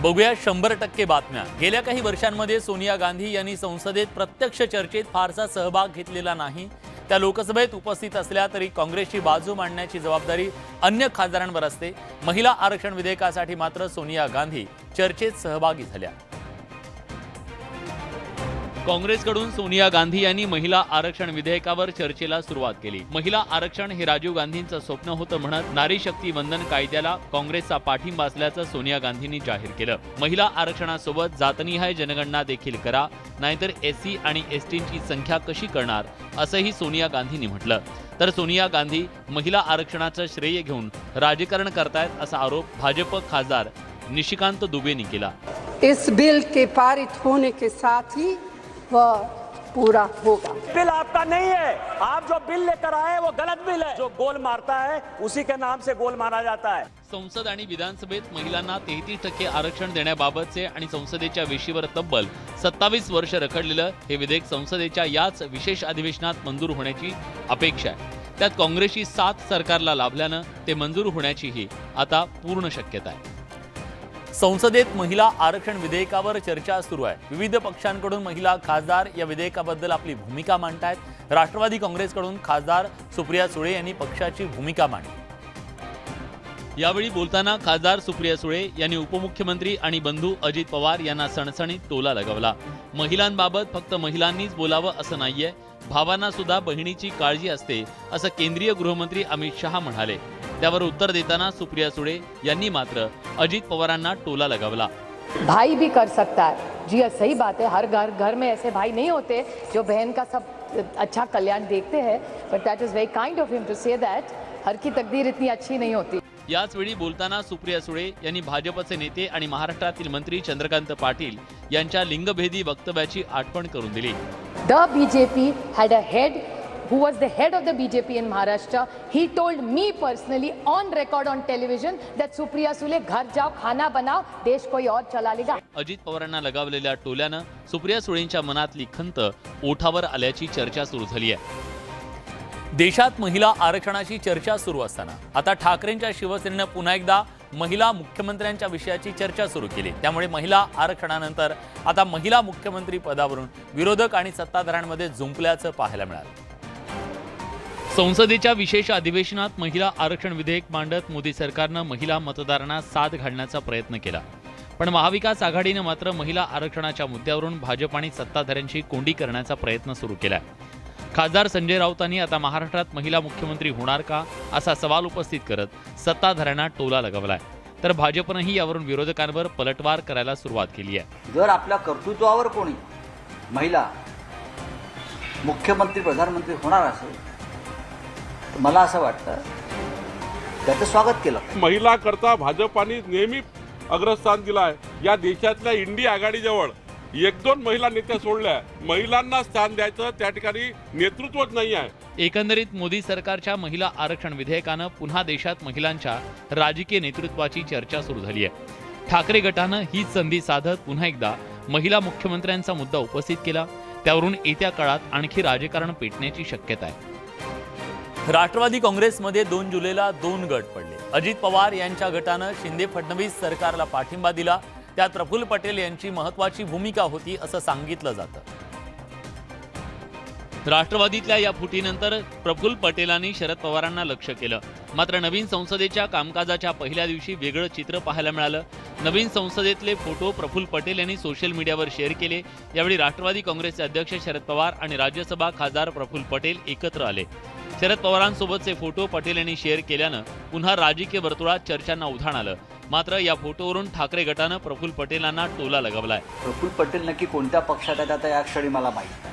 बघूया 100% बातम्या। गेल्या काही वर्षांमध्ये सोनिया गांधी यांनी संसदेत प्रत्यक्ष चर्चेत फारसा सहभाग घेतलेला नाही। त्या लोकसभेत उपस्थित असल्या तरी काँग्रेसची बाजू मांडण्याची जबाबदारी अन्य खासदारांवर असते। महिला आरक्षण विधेयकासाठी मात्र सोनिया गांधी चर्चेत सहभागी झाल्या। काँग्रेसकडून सोनिया गांधी यांनी महिला आरक्षण विधेयकावर चर्चेला सुरुवात केली। महिला आरक्षण हे राजीव गांधींचं स्वप्न होतं म्हणत नारी शक्ती वंदन कायद्याला काँग्रेसचा पाठिंबा असल्याचं सोनिया गांधींनी जाहीर केलं। महिला आरक्षणासोबत जातनिहाय जनगणना देखील करा, नाहीतर एससी आणि एसटीची संख्या कशी करणार, असंही सोनिया गांधींनी म्हटलं। तर सोनिया गांधी महिला आरक्षणाचं श्रेय घेऊन राजकारण करतायत असा आरोप भाजप खासदार निशिकांत दुबेंनी केला। इस बिल के पारित होने के साथ ही वह पूरा होगा। बिल आपका नहीं है, आप जो बिल लेकर आए वो गलत बिल है। जो गोल मारता है उसी के नाम से गोल मारा जाता है। संसद आणि विधानसभेत महिलांना 33% आरक्षण देण्याबाबतचे आणि संसदेच्या वेशीवर तब्बल 27 वर्ष रखडलेलं हे विधेयक संसदेच्या याच विशेष अधिवेशनात मंजूर होण्याची अपेक्षा आहे। त्यात काँग्रेसची साथ सरकारला लाभल्यानं ते मंजूर होण्याचीही आता पूर्ण शक्यता आहे। संसदेत महिला आरक्षण विधेयकावर चर्चा सुरू आहे। विविध पक्षांकडून महिला खासदार या विधेयकाबद्दल आपली भूमिका मांडतायत। राष्ट्रवादी काँग्रेसकडून खासदार सुप्रिया सुळे यांनी पक्षाची भूमिका मांडली। यावेळी बोलताना खासदार सुप्रिया सुळे यांनी उपमुख्यमंत्री आणि बंधू अजित पवार यांना सणसणीत टोला लगावला। महिलांबाबत फक्त महिलांनीच बोलावं असं नाहीये, भावांना सुद्धा बहिणीची काळजी असते असं केंद्रीय गृहमंत्री अमित शहा म्हणाले। त्यावर उत्तर देताना सुप्रिया सुळे यांनी मात्र अजित पवारांना टोला लगावला। भाई भी कर सकता है जी, सही बात है। हर घर में ऐसे भाई नहीं होते जो बहन का सब अच्छा कल्याण देखते हैं, but that is very kind of him to say that. हर की तकदीर इतनी अच्छी नहीं होती। याच वेळी बोलताना सुप्रिया सुळे यांनी भाजपचे नेते आणि महाराष्ट्रातील मंत्री चंद्रकांत पाटील यांच्या लिंगभेदी वक्तव्याची आठवण करून दिली। The BJP had a head who was the head of the BJP in Maharashtra. He told me personally on record on television that Supriya Sule घर जाओ खाना बनाओ, देश कोई और चला लेगा। अजित पवारांना लगावलेल्या टोल्यानं सुप्रिया सुळेंच्या मनातली खंत ओठावर आल्याची चर्चा सुरू झाली आहे। देशात महिला आरक्षणाची चर्चा सुरू असताना आता ठाकरेंच्या शिवसेनेनं पुन्हा एकदा महिला मुख्यमंत्र्यांच्या विषयाची चर्चा सुरू केली। त्यामुळे महिला आरक्षणानंतर आता महिला मुख्यमंत्री पदावरून विरोधक आणि सत्ताधाऱ्यांमध्ये झुंपल्याचं पाहायला मिळालं। संसदेच्या विशेष अधिवेशनात महिला आरक्षण विधेयक मांडत मोदी सरकारनं महिला मतदारांना साथ घालण्याचा प्रयत्न केला, पण महाविकास आघाडीनं मात्र महिला आरक्षणाच्या मुद्द्यावरून भाजप आणि सत्ताधाऱ्यांची कोंडी करण्याचा प्रयत्न सुरू केलाय। खासदार संजय राऊतांनी आता महाराष्ट्रात महिला मुख्यमंत्री होणार का असा सवाल उपस्थित करत सत्ताधाऱ्यांना टोला लगावलाय। तर भाजपनंही यावरून विरोधकांवर पलटवार करायला सुरुवात केली आहे। जर आपल्या कर्तृत्वावर कोणी महिला मुख्यमंत्री प्रधानमंत्री होणार असेल, मला असं वाटतं त्याचं स्वागत केलं। महिला करता भाजपाने नेहमी अग्रस्थान दिलं आहे। या देशातल्या इंडिया आघाडीजवळ 1-2 महिला नेत्या सोडल्या, महिलांना स्थान द्यायचं त्या ठिकाणी नेतृत्वच नाही आहे। एकंदरीत मोदी सरकारच्या महिला आरक्षण विधेयकानं पुन्हा देशात महिलांच्या राजकीय नेतृत्वाची चर्चा सुरू झाली आहे। ठाकरे गटानं हीच संधी साधत पुन्हा एकदा महिला मुख्यमंत्र्यांचा मुद्दा उपस्थित केला। त्यावरून येत्या काळात आणखी राजकारण पेटण्याची शक्यता आहे। राष्ट्रवादी काँग्रेसमध्ये 2 जुलैला 2 गट पडले। अजित पवार यांच्या गटानं शिंदे फडणवीस सरकारला पाठिंबा दिला। त्यात प्रफुल्ल पटेल यांची महत्त्वाची भूमिका होती असं सांगितलं जातं। राष्ट्रवादीतल्या या फुटीनंतर प्रफुल्ल पटेलांनी शरद पवारांना लक्ष केलं। मात्र नवीन संसदेच्या कामकाजाच्या पहिल्या दिवशी वेगळं चित्र पाहायला मिळालं। नवीन संसदेतले फोटो प्रफुल्ल पटेल यांनी सोशल मीडियावर शेअर केले। यावेळी राष्ट्रवादी काँग्रेसचे अध्यक्ष शरद पवार आणि राज्यसभा खासदार प्रफुल्ल पटेल एकत्र आले। शरद पवारांसोबतचे फोटो पटेल यांनी शेअर केल्यानं पुन्हा राजकीय वर्तुळात चर्चांना उधाण आलं। मात्र या फोटोवरून ठाकरे गटानं प्रफुल्ल पटेलांना टोला लगावलाय। प्रफुल्ल पटेल नक्की कोणत्या पक्षात आहेत आता या क्षणी मला माहीत नाही,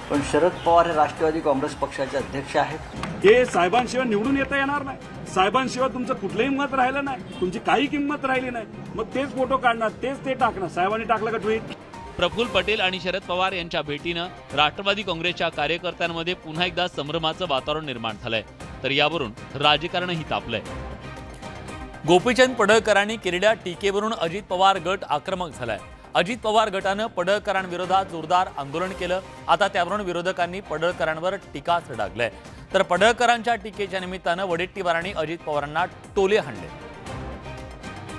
पण शरद पवार हे राष्ट्रवादी काँग्रेस पक्षाचे अध्यक्ष आहेत। हे साहेबांशिवाय निवडून येता येणार नाही। साहेबांशिवाय तुमचं कुठलंही मत राहिलं नाही, तुमची काही किंमत राहिली नाही। मग तेच फोटो काढणार, तेच ते टाकणार। साहेबांनी टाकलं का ट्विट? प्रफुल्ल पटेल आणि शरद पवार यांच्या भेटीनं राष्ट्रवादी काँग्रेसच्या कार्यकर्त्यांमध्ये पुन्हा एकदा संभ्रमाचं वातावरण निर्माण झालंय। तर यावरून राजकारणही तापलंय। गोपीचंद पडळकरांनी केलेल्या टीकेवरून अजित पवार गट आक्रमक झालाय। अजित पवार गटानं पडळकरांविरोधात जोरदार आंदोलन केलं। आता त्यावरून विरोधकांनी पडळकरांवर टीकास्त्र डागलंय। तर पडळकरांच्या टीकेच्या निमित्तानं वडेट्टीवारांनी अजित पवारांना टोले हाणले।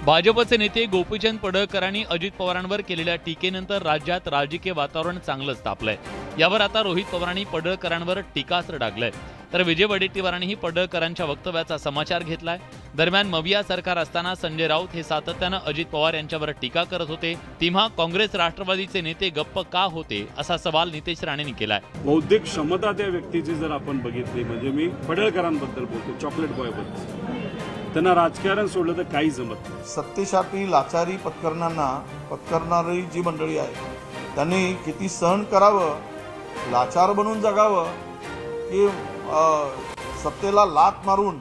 भाजपचे नेते गोपीचंद पडळकरांनी अजित पवारांवर केलेल्या टीकेनंतर राज्यात राजकीय वातावरण चांगलंच तापलंय. यावर आता रोहित पवारांनी पडळकरांवर टीकास्त्र डागलंय, तर विजय वडेट्टीवारांनीही पडळकरांच्या वक्तव्याचा समाचार घेतलाय. दरम्यान मविया सरकार असताना संजय राऊत हे सातत्यानं अजित पवार यांच्यावर टीका करत होते, तेव्हा काँग्रेस राष्ट्रवादीचे नेते गप्प का होते असा सवाल नितेश राणेंनी केलाय. बौद्धिक क्षमता त्या व्यक्तीची जर आपण बघितली, म्हणजे मी पडळकरांबद्दल बोलतो, चॉकलेट बॉय बद्दल, त्यांना राजकारण सोडलं तर काही जमत नाही. सत्तेसाठी लाचारी पत्करणारी जी मंडळी आहे त्यांनी किती सहन करावं, लाचार बनून जगावं की सत्तेला लात मारून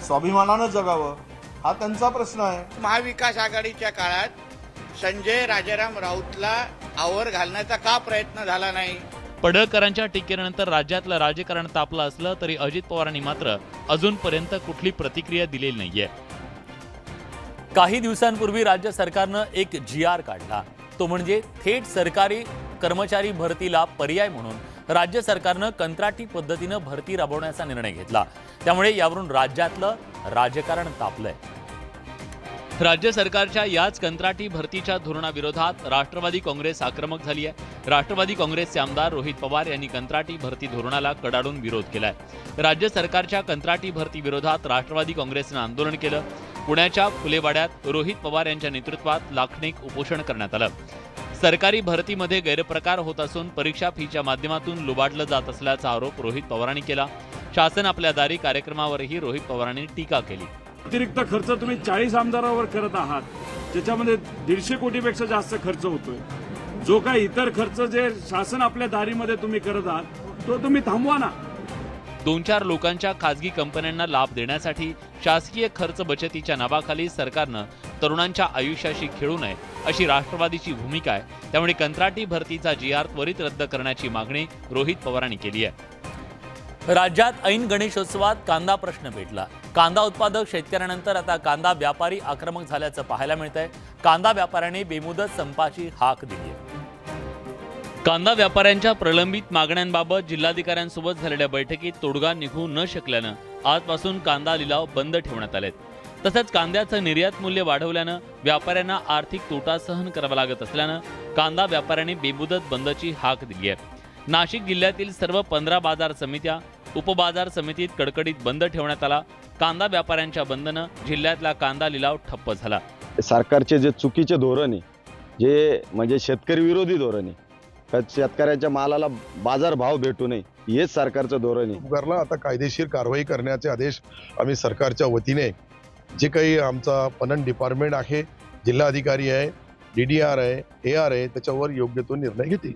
स्वाभिमानानं जगावं, हा त्यांचा प्रश्न आहे. महाविकास आघाडीच्या काळात संजय राजाराम राऊतला आवर घालण्याचा का प्रयत्न झाला नाही? पडळकरांच्या टीकेनंतर राज्यातलं राजकारण तापलं असलं तरी अजित पवारांनी मात्र अजूनपर्यंत कुठली प्रतिक्रिया दिलेली नाहीये. काही दिवसांपूर्वी राज्य सरकारनं एक GR काढला, तो म्हणजे थेट सरकारी कर्मचारी भरतीला पर्याय म्हणून राज्य सरकारनं कंत्राटी पद्धतीनं भरती राबवण्याचा निर्णय घेतला. त्यामुळे यावरून राज्यातलं राजकारण तापलंय. राज्य सरकारच्या याच कंत्राटी भरतीच्या धोरणाविरोधात राष्ट्रवादी काँग्रेस आक्रमक झाली आहे. राष्ट्रवादी काँग्रेसचे आमदार रोहित पवार यांनी कंत्राटी भरती धोरणाला कडाडून विरोध केलाय. राज्य सरकारच्या कंत्राटी भरती विरोधात राष्ट्रवादी काँग्रेसनं आंदोलन केलं. पुण्याच्या फुलेवाड्यात रोहित पवार यांच्या नेतृत्वात लाखणिक उपोषण करण्यात आलं. सरकारी भरतीमध्ये गैरप्रकार होत असून परीक्षा फीच्या माध्यमातून लुबाडलं जात असल्याचा आरोप रोहित पवारांनी केला. शासन आपल्या दारी कार्यक्रमावरही रोहित पवारांनी टीका केली. अतिरिक्त खर्च तुम्ही 40 आमदारावर करत आहात, ज्याच्यामध्ये 150 कोटीपेक्षा जास्त खर्च होतोय. जो काही इतर खर्च जे शासन आपल्या दारीमध्ये तुम्ही करत आहात तो तुम्ही थांबवा ना. 2-4 लोकांच्या खासगी कंपन्यांना लाभ देण्यासाठी शासकीय खर्च बचतीच्या नावाखाली सरकारनं तरुणांच्या आयुष्याशी खेळू नये अशी राष्ट्रवादीची भूमिका आहे. त्यामुळे कंत्राटी भरतीचा GR त्वरित रद्द करण्याची मागणी रोहित पवारांनी केली आहे. राज्यात ऐन गणेशोत्सवात कांदा प्रश्न पेटला. कांदा उत्पादक शेतकऱ्यांनंतर आता कांदा व्यापारी आक्रमक झाल्याचं पाहायला मिळतंय. कांदा व्यापाऱ्यांनी बेमुदत संपाची हाक दिली आहे. कांदा व्यापाऱ्यांच्या प्रलंबित मागण्यांबाबत जिल्हाधिकाऱ्यांसोबत झालेल्या बैठकीत तोडगा निघू न शकल्यानं आजपासून कांदा लिलाव बंद ठेवण्यात आलेत. तसंच कांद्याचं निर्यात मूल्य वाढवल्यानं व्यापाऱ्यांना आर्थिक तोटा सहन करावा लागत असल्यानं कांदा व्यापाऱ्यांनी बेमुदत बंदची हाक दिली आहे. नाशिक जिल्ह्यातील सर्व 15 बाजार समित्या, उपबाजार समितीत कडकडीत बंद ठेवण्यात आला. कांदा व्यापाऱ्यांच्या बंदनं जिल्ह्यातला कांदा लिलाव ठप्प झाला. सरकारचे जे चुकीचे धोरण आहे, जे म्हणजे शेतकरी विरोधी धोरण आहे, शेतकऱ्याच्या मालाला बाजार भाव भेटू नये, हेच सरकारचं धोरण आहे. आता कायदेशीर कारवाई करण्याचे आदेश आम्ही सरकारच्या वतीने, जे काही आमचा पणन डिपार्टमेंट आहे, जिल्हाधिकारी आहे, DDR आहे, AR आहे, त्याच्यावर योग्य तो निर्णय घेतील.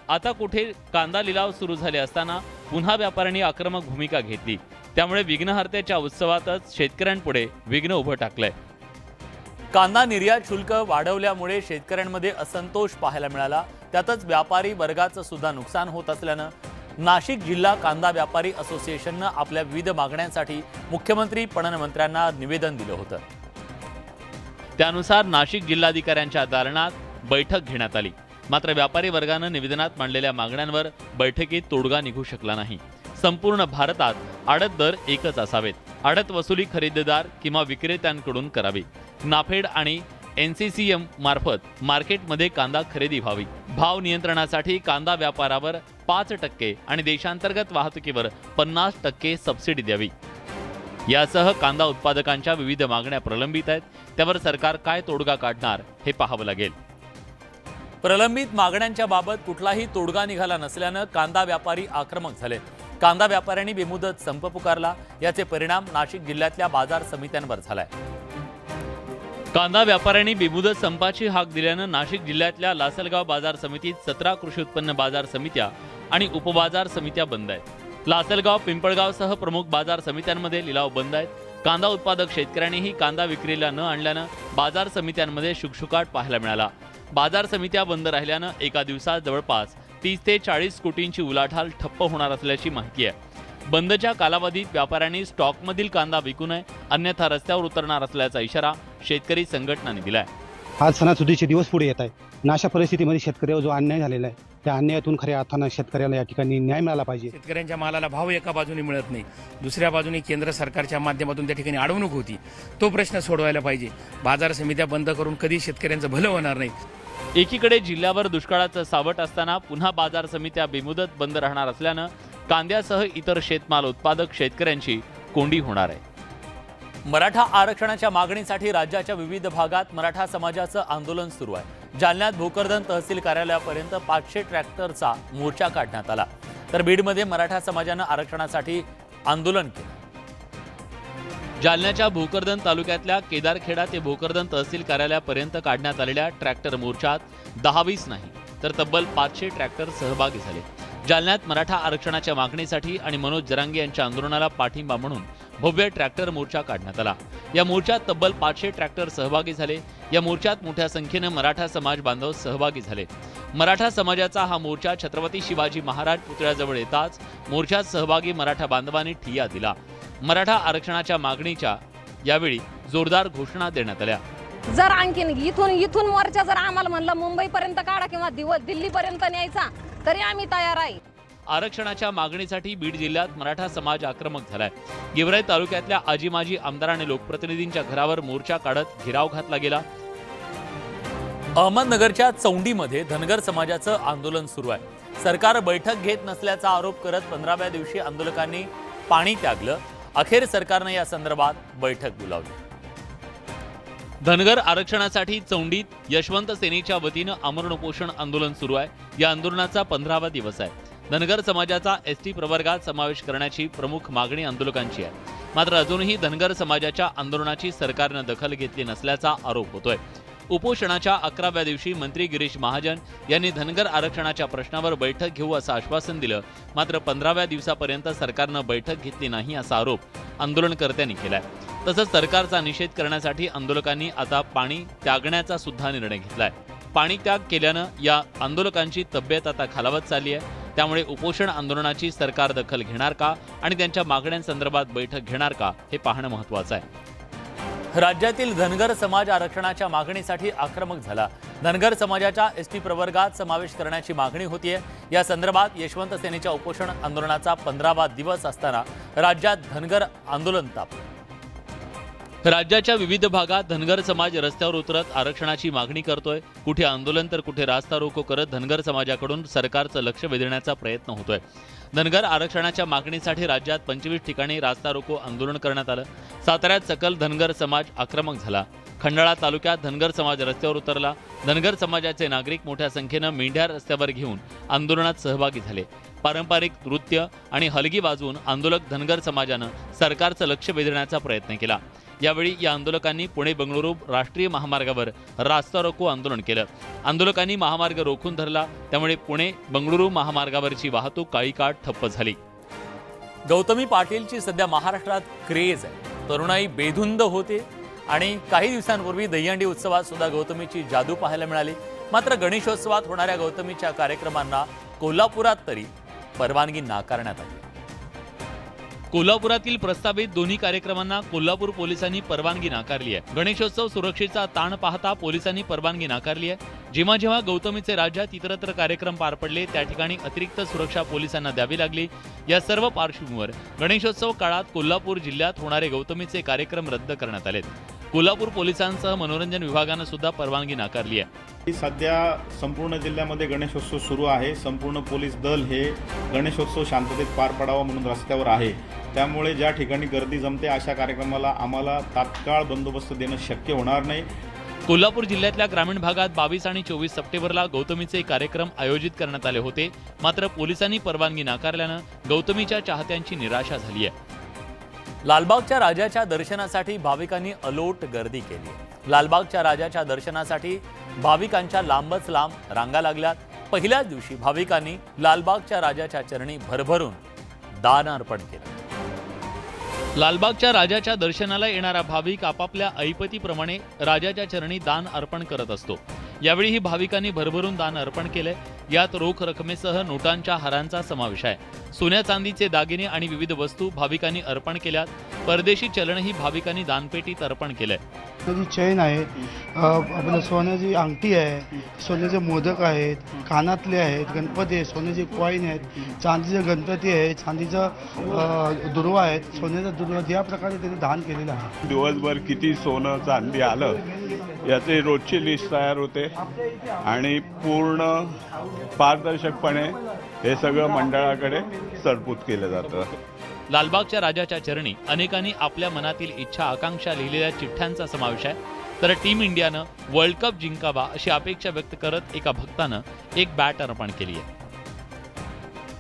आता कुठे कांदा लिलाव सुरू झाले असताना पुन्हा व्यापाऱ्यांनी आक्रमक भूमिका घेतली. त्यामुळे विघ्नहर्त्याच्या उत्सवातच शेतकऱ्यांपुढे विघ्न उभं टाकलंय. कांदा निर्यात शुल्क वाढवल्यामुळे शेतकऱ्यांमध्ये असंतोष पाहायला मिळाला. त्यातच व्यापारी वर्गाचं सुद्धा नुकसान होत असल्यानं नाशिक जिल्हा कांदा व्यापारी असोसिएशननं आपल्या विविध मागण्यांसाठी मुख्यमंत्री पणन मंत्र्यांना निवेदन दिलं होतं. त्यानुसार नाशिक जिल्हाधिकाऱ्यांच्या दालनात बैठक घेण्यात आली. मात्र व्यापारी वर्गानं निवेदनात मांडलेल्या मागण्यांवर बैठकीत तोडगा निघू शकला नाही. संपूर्ण भारतात आडत दर एकच असावेत. आडत वसुली खरेदीदार किंवा विक्रेत्यांकडून करावी. नाफेड आणि NCCM मार्फत मार्केटमध्ये कांदा खरेदी व्हावी. भाव नियंत्रणासाठी कांदा व्यापारावर 5% आणि देशांतर्गत वाहतुकीवर 50% सबसिडी द्यावी. यासह कांदा उत्पादकांच्या विविध मागण्या प्रलंबित आहेत. त्यावर सरकार काय तोडगा काढणार हे पाहावं लागेल. प्रलंबित मागण्यांच्या बाबत कुठलाही तोडगा निघाला नसल्यानं कांदा व्यापारी आक्रमक झाले. कांदा व्यापाऱ्यांनी बेमुदत संप पुकारला. याचे परिणाम नाशिक जिल्ह्यातल्या बाजार समित्यांवर झालाय. कांदा व्यापाऱ्यांनी बेमुदत संपाची हाक दिल्यानं नाशिक जिल्ह्यातल्या लासलगाव बाजार समितीत 17 कृषी उत्पन्न बाजार समित्या आणि उपबाजार समित्या बंद आहेत. लासलगाव, पिंपळगावसह प्रमुख बाजार समित्यांमध्ये लिलाव बंद आहेत. कांदा उत्पादक शेतकऱ्यांनीही कांदा विक्रीला न आणल्यानं बाजार समित्यांमध्ये शुकशुकाट पाहायला मिळाला. बाजार समित्या बंद राहिल्यानं एका दिवसात जवळपास 30 ते 40 कोटींची उलाढाल ठप्प होणार असल्याची माहिती आहे. बंदच्या कालावधीत व्यापाऱ्यांनी स्टॉकमधील कांदा विकू नये, अन्यथा रस्त्यावर उतरणार असल्याचा इशारा शेतकरी संघटनांनी दिलाय. आज सणासुदीचे दिवस पुढे येत आहे. अशा परिस्थितीमध्ये शेतकऱ्यावर जो अन्याय झालेला आहे त्या अन्यायातून खऱ्या अर्थानं शेतकऱ्याला या ठिकाणी न्याय मिळाला पाहिजे. शेतकऱ्यांच्या मालाला भाव एका बाजूने मिळत नाही, दुसऱ्या बाजूने केंद्र सरकारच्या माध्यमातून त्या ठिकाणी अडवणूक होती. तो प्रश्न सोडवायला पाहिजे. बाजार समित्या बंद करून कधी शेतकऱ्यांचं भलं होणार नाही. एकीकडे जिल्ह्यावर दुष्काळाचं सावट असताना पुन्हा बाजार समित्या बेमुदत बंद राहणार असल्यानं कांद्यासह इतर शेतमाल उत्पादक शेतकऱ्यांची कोंडी होणार आहे. मराठा आरक्षणाच्या मागणीसाठी राज्याच्या विविध भागात मराठा समाजाचं आंदोलन सुरू आहे. जालन्यात भोकरदन तहसील कार्यालयापर्यंत 500 ट्रॅक्टरचा मोर्चा काढण्यात आला, तर बीडमध्ये मराठा समाजानं आरक्षणासाठी आंदोलन केलं. जालन्याच्या भोकरदन तालुक्यातल्या केदारखेडा ते भोकरदन तहसील कार्यालयापर्यंत काढण्यात आलेल्या ट्रॅक्टर मोर्चात 10-20 नाही तर तब्बल 500 ट्रॅक्टर सहभागी झाले. जालन्यात मराठा आरक्षणाच्या मागणीसाठी आणि मनोज जरांगे यांच्या आंदोलनाला पाठिंबा म्हणून भव्य ट्रॅक्टर मोर्चा काढण्यात आला. या मोर्चात तब्बल 500 ट्रॅक्टर सहभागी झाले. या मोर्चात मोठ्या संख्येनं मराठा समाज बांधव सहभागी झाले. मराठा समाजाचा हा मोर्चा छत्रपती शिवाजी महाराज पुतळ्याजवळ येताच मोर्चात सहभागी मराठा बांधवांनी ठिय्या दिला. मराठा आरक्षणाच्या मागणीच्या यावेळी जोरदार घोषणा देण्यात आल्या. जर आणखीन इथून मोर्चा जर आम्हाला म्हणलं मुंबईपर्यंत काढा किंवा दिल्लीपर्यंत न्यायचा तरी आम्ही तयार आहे. आरक्षणाच्या मागणीसाठी बीड जिल्ह्यात मराठा समाज आक्रमक झालाय. गेवराई तालुक्यातल्या आजी माजी आमदार आणि लोकप्रतिनिधींच्या घरावर मोर्चा काढत घेराव घातला गेला. अहमदनगरच्या चौंडीमध्ये धनगर समाजाचं आंदोलन सुरू आहे. सरकार बैठक घेत नसल्याचा आरोप करत 15व्या दिवशी आंदोलकांनी पाणी त्यागलं. अखेर सरकारने या संदर्भात बैठक बोलावली. धनगर आरक्षणासाठी चौंडीत यशवंत सेनेच्या वतीनं आमरण उपोषण आंदोलन सुरू आहे. या आंदोलनाचा 15वा दिवस आहे. धनगर समाजाचा एसटी प्रवर्गात समावेश करण्याची प्रमुख मागणी आंदोलकांची आहे. मात्र अजूनही धनगर समाजाच्या आंदोलनाची सरकारनं दखल घेतली नसल्याचा आरोप होतोय. उपोषणाच्या 11व्या दिवशी मंत्री गिरीश महाजन यांनी धनगर आरक्षणाच्या प्रश्नावर बैठक घेऊ असं आश्वासन दिलं. मात्र 15व्या दिवसापर्यंत सरकारनं बैठक घेतली नाही असा आरोप आंदोलनकर्त्यांनी केलाय. तसंच सरकारचा निषेध करण्यासाठी आंदोलकांनी आता पाणी त्यागण्याचा सुद्धा निर्णय घेतलाय. पाणी त्याग केल्यानं या आंदोलकांची तब्येत आता खालावत चालली आहे. त्यामुळे उपोषण आंदोलनाची सरकार दखल घेणार का आणि त्यांच्या मागण्यांसंदर्भात बैठक घेणार का हे पाहणं महत्त्वाचं आहे. राज्यातील धनगर समाज आरक्षणाच्या मागणीसाठी आक्रमक झाला. धनगर समाजाच्या एसटी प्रवर्गात समावेश करण्याची मागणी होतीये. या संदर्भात यशवंत सेनेच्या उपोषण आंदोलनाचा 15वा दिवस असताना राज्यात धनगर आंदोलन तापलं. राज्याच्या विविध भागात धनगर समाज रस्त्यावर उतरत आरक्षणाची मागणी करतोय. कुठे आंदोलन तर कुठे रास्ता रोको करत धनगर समाजाकडून सरकारचं लक्ष वेधण्याचा प्रयत्न होतोय. धनगर आरक्षणाच्या मागणीसाठी राज्यात 25 ठिकाणी रास्ता रोको आंदोलन करण्यात आलं. साताऱ्यात सकल धनगर समाज आक्रमक झाला. खंडाळा तालुक्यात धनगर समाज रस्त्यावर उतरला. धनगर समाजाचे नागरिक मोठ्या संख्येनं मेंढ्या रस्त्यावर घेऊन आंदोलनात सहभागी झाले. पारंपरिक नृत्य आणि हलगी वाजवून आंदोलक धनगर समाजानं सरकारचं लक्ष वेधण्याचा प्रयत्न केला. यावेळी या आंदोलकांनी पुणे बंगळुरू राष्ट्रीय महामार्गावर रास्ता रोको आंदोलन केलं. आंदोलकांनी महामार्ग रोखून धरला. त्यामुळे पुणे बंगळुरू महामार्गावरची वाहतूक काही काळ ठप्प झाली. गौतमी पाटीलची सध्या महाराष्ट्रात क्रेज आहे. तरुणाई बेधुंद होते आणि काही दिवसांपूर्वी दहीहंडी उत्सवात सुद्धा गौतमीची जादू पाहायला मिळाली. मात्र गणेशोत्सवात होणाऱ्या गौतमीच्या कार्यक्रमांना कोल्हापुरात तरी परवानगी नाकारण्यात आली. कोल्हापुरातील प्रस्तावित दोन्ही कार्यक्रमांना कोल्हापूर पोलिसांनी परवानगी नाकारली आहे. गणेशोत्सव सुरक्षेचा ताण पाहता पोलिसांनी परवानगी नाकारली आहे. जेव्हा जेव्हा गौतमीचे राज्यात इतरत्र कार्यक्रम पार पडले त्या ठिकाणी अतिरिक्त सुरक्षा पोलिसांना द्यावी लागली. या सर्व पार्श्वभूमीवर गणेशोत्सव काळात कोल्हापूर जिल्ह्यात होणारे गौतमीचे कार्यक्रम रद्द करण्यात आलेत. कोल्हापूर पोलिसांसह मनोरंजन विभागानं सुद्धा परवानगी नाकारली आहे. सध्या संपूर्ण जिल्ह्यामध्ये गणेशोत्सव सुरू आहे. संपूर्ण पोलीस दल हे गणेशोत्सव शांततेत पार पडावा म्हणून रस्त्यावर आहे. त्यामुळे ज्या ठिकाणी गर्दी जमते अशा कार्यक्रमाला आम्हाला तात्काळ बंदोबस्त देणं शक्य होणार नाही. कोल्हापूर जिल्ह्यातल्या ग्रामीण भागात 22 आणि 24 सप्टेंबरला गौतमीचे कार्यक्रम आयोजित करण्यात आले होते. मात्र पोलिसांनी परवानगी नाकारल्यानं गौतमीच्या चाहत्यांची निराशा झाली आहे. लालबागच्या राजाच्या दर्शनासाठी भाविकांनी अलोट गर्दी केली. लालबागच्या राजाच्या दर्शनासाठी भाविकांच्या लांबच लांब रांगा लागल्यात. पहिल्याच दिवशी भाविकांनी लालबागच्या राजाच्या चरणी भरभरून दान अर्पण केलं. लालबागच्या राजाच्या दर्शनाला येणारा भाविक आपापल्या ऐपतीप्रमाणे राजाच्या चरणी दान अर्पण करत असतो. यावेळीही भाविकांनी भरभरून दान अर्पण केलंय. यात रोख रकमेसह नोटांच्या हारांचा समावेश आहे. सोन्या चांदीचे दागिने आणि विविध वस्तू भाविकांनी अर्पण केल्यात. परदेशी चलनही भाविकांनी दानपेटीत अर्पण केलंय. सोन्याची चैन आहे, आपलं सोन्याची अंगठी आहे, सोन्याचे मोदक आहेत, कानातले आहेत, गणपती आहे, सोन्याचे कॉईन आहेत, चांदीचे गणपती आहे, चांदीचा दुर्वा आहेत, सोन्याचा दुर्वा, या प्रकारे त्यांनी दान केलेलं आहे. दिवसभर किती सोनं चांदी आलं याचे रोजची लिस्ट तयार होते आणि पूर्ण पारदर्शकपणे हे सगळं मंडळाकडे सरपूत केलं जातं. लालबागच्या राजाच्या चरणी अनेकांनी आपल्या मनातील इच्छा आकांक्षा लिहिलेल्या चिठ्ठ्यांचा समावेश आहे. तर टीम इंडियानं वर्ल्ड कप जिंकावा अशी अपेक्षा व्यक्त करत एका भक्तानं एक बॅट अर्पण केली आहे.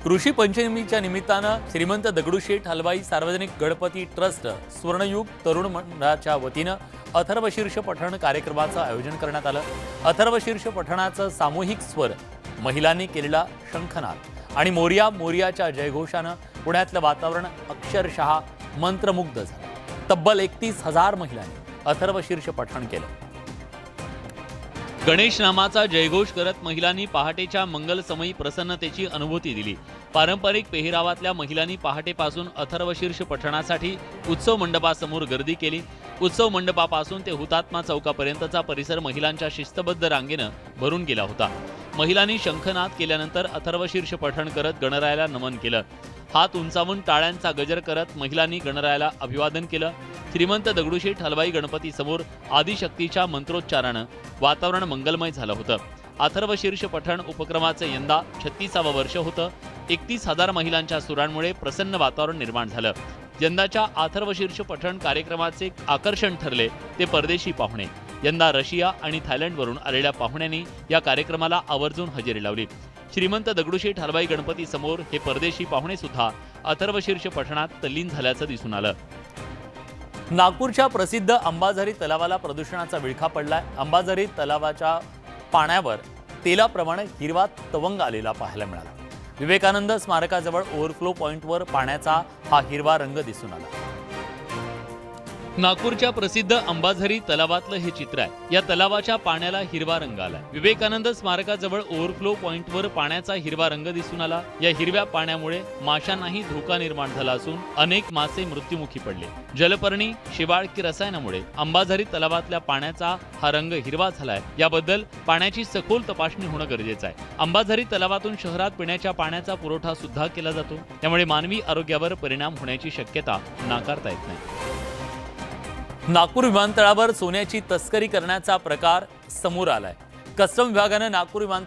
ऋषी पंचमीच्या निमित्तानं श्रीमंत दगडूशेठ हलवाई सार्वजनिक गणपती ट्रस्ट स्वर्णयुग तरुण मंडळाच्या वतीनं अथर्वशीर्ष पठण कार्यक्रमाचं आयोजन करण्यात आलं. अथर्वशीर्ष पठणाचं सामूहिक स्वर, महिलांनी केलेला शंखनाद आणि मोरया मोरयाच्या जयघोषानं पुण्यातलं वातावरण अक्षरशः मंत्रमुग्ध झालं. तब्बल 31,000 महिलांनी अथर्वशीर्ष पठण केलं. गणेश नामाचा जयघोष करत महिलांनी पहाटेच्या मंगलसमयी प्रसन्नतेची अनुभूती दिली. पारंपरिक पेहरावातल्या महिलांनी पहाटेपासून अथर्वशीर्ष पठणासाठी उत्सव मंडपासमोर गर्दी केली. उत्सव मंडपापासून ते हुतात्मा चौकापर्यंतचा परिसर महिलांच्या शिस्तबद्ध रांगेनं भरून गेला होता. महिलांनी शंखनाद केल्यानंतर अथर्वशीर्ष पठण करत गणरायाला नमन केलं. हात उंचावून टाळ्यांचा गजर करत महिलांनी गणरायाला अभिवादन केलं. श्रीमंत दगडूशेठ हलवाई गणपती समोर आदिशक्तीच्या मंत्रोच्चारानं वातावरण मंगलमय झालं होतं. अथर्वशीर्ष पठण उपक्रमाचं यंदा 36वं वर्ष होतं. 31,000 महिलांच्या सुरांमुळे प्रसन्न वातावरण निर्माण झालं. यंदाच्या अथर्वशीर्ष पठण कार्यक्रमाचे आकर्षण ठरले ते परदेशी पाहुणे. यंदा रशिया आणि थायलंडवरून आलेल्या पाहुण्यांनी या कार्यक्रमाला आवर्जून हजेरी लावली. श्रीमंत दगडूशेठ हलवाई गणपती समोर हे परदेशी पाहुणे सुद्धा अथर्वशीर्ष पठणात तल्लीन झाल्याचं दिसून आलं. नागपूरच्या प्रसिद्ध अंबाझरी तलावाला प्रदूषणाचा विळखा पडलाय. अंबाझरी तलावाच्या पाण्यावर तेलाप्रमाणे हिरवा तवंग आलेला पाहायला मिळाला. विवेकानंद स्मारकाजवळ ओव्हरफ्लो पॉइंटवर पाण्याचा हा हिरवा रंग दिसून आला. नागपूरच्या प्रसिद्ध अंबाझरी तलावातलं हे चित्र आहे. या तलावाच्या पाण्याला हिरवा रंग आला. विवेकानंद स्मारकाजवळ ओव्हरफ्लो पॉइंटवर पाण्याचा हिरवा रंग दिसून आला. या हिरव्या पाण्यामुळे माशांनाही धोका निर्माण झाला असून अनेक मासे मृत्युमुखी पडले. जलपर्णी, शिवाळ की रसायनामुळे अंबाझरी तलावातल्या पाण्याचा हा रंग हिरवा झालाय. याबद्दल पाण्याची सखोल तपासणी होणं गरजेचं आहे. अंबाझरी तलावातून शहरात पिण्याच्या पाण्याचा पुरवठा सुद्धा केला जातो. त्यामुळे मानवी आरोग्यावर परिणाम होण्याची शक्यता नाकारता येत नाही. नागपूर विमानतळावर सोन्याची तस्करी करण्याचा प्रकार समोर आलाय. कस्टम विभागानं नागपूर विमानतळावर